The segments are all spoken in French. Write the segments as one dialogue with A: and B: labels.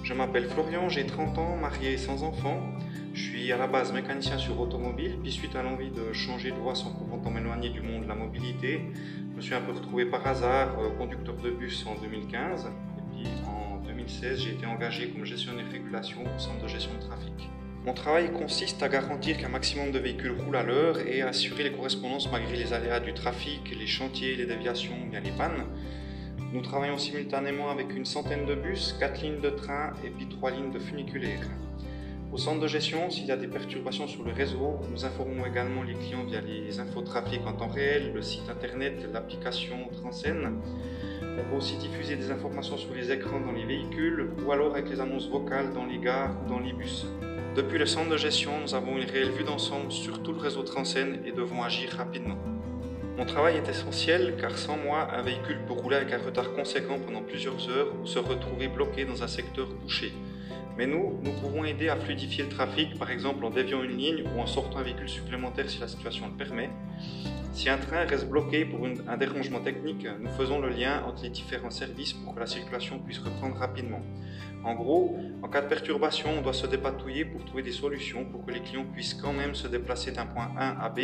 A: Je m'appelle Florian, j'ai 30 ans, marié sans enfant. Je suis à la base mécanicien sur automobile, puis suite à l'envie de changer de voie sans pour autant m'éloigner du monde de la mobilité, je me suis un peu retrouvé par hasard conducteur de bus en 2015. Et puis en 2016, j'ai été engagé comme gestionnaire régulation au centre de gestion de trafic. Mon travail consiste à garantir qu'un maximum de véhicules roulent à l'heure et à assurer les correspondances malgré les aléas du trafic, les chantiers, les déviations ou bien les pannes. Nous travaillons simultanément avec une centaine de bus, 4 lignes de train et puis 3 lignes de funiculaires. Au centre de gestion, s'il y a des perturbations sur le réseau, nous informons également les clients via les infos de trafic en temps réel, le site internet, l'application Transcène. On peut aussi diffuser des informations sur les écrans dans les véhicules ou alors avec les annonces vocales dans les gares ou dans les bus. Depuis le centre de gestion, nous avons une réelle vue d'ensemble sur tout le réseau Transcène et devons agir rapidement. Mon travail est essentiel car sans moi, un véhicule peut rouler avec un retard conséquent pendant plusieurs heures ou se retrouver bloqué dans un secteur bouché. Mais nous pouvons aider à fluidifier le trafic, par exemple en déviant une ligne ou en sortant un véhicule supplémentaire si la situation le permet. Si un train reste bloqué pour un dérangement technique, nous faisons le lien entre les différents services pour que la circulation puisse reprendre rapidement. En gros, en cas de perturbation, on doit se dépatouiller pour trouver des solutions pour que les clients puissent quand même se déplacer d'un point A à B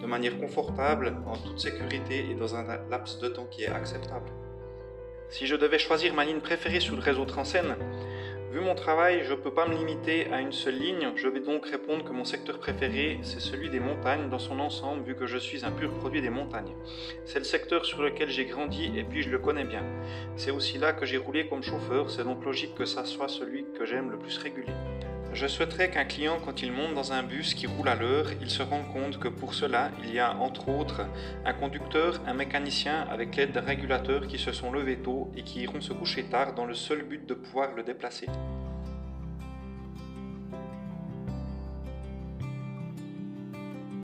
A: de manière confortable, en toute sécurité et dans un laps de temps qui est acceptable. Si je devais choisir ma ligne préférée sur le réseau Transcène, vu mon travail, je ne peux pas me limiter à une seule ligne, je vais donc répondre que mon secteur préféré, c'est celui des montagnes dans son ensemble, vu que je suis un pur produit des montagnes. C'est le secteur sur lequel j'ai grandi et puis je le connais bien. C'est aussi là que j'ai roulé comme chauffeur, c'est donc logique que ça soit celui que j'aime le plus régulier. Je souhaiterais qu'un client, quand il monte dans un bus qui roule à l'heure, il se rende compte que pour cela, il y a entre autres un conducteur, un mécanicien avec l'aide d'un régulateur qui se sont levés tôt et qui iront se coucher tard dans le seul but de pouvoir le déplacer.